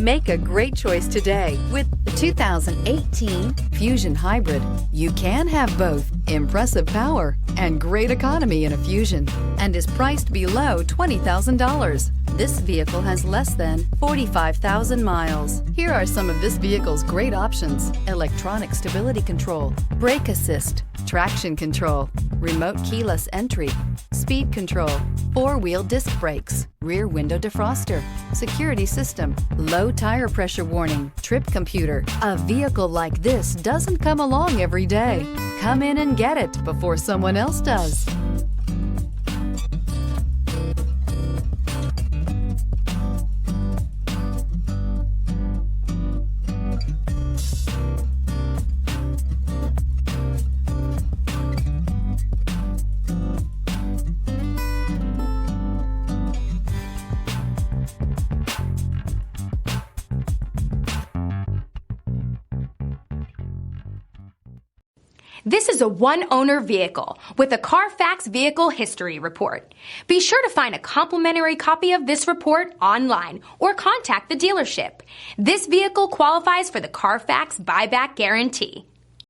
Make a great choice today with the 2018 Fusion Hybrid. You can have both impressive power and great economy in a Fusion and is priced below $20,000. This vehicle has less than 45,000 miles. Here are some of this vehicle's great options: electronic stability control, brake assist, traction control, remote keyless entry, speed control, four-wheel disc brakes, rear window defroster, security system, low tire pressure warning, trip computer. A vehicle like this doesn't come along every day. Come in and get it before someone else does. This is a one-owner vehicle with a Carfax Vehicle History Report. Be sure to find a complimentary copy of this report online or contact the dealership. This vehicle qualifies for the Carfax Buyback Guarantee.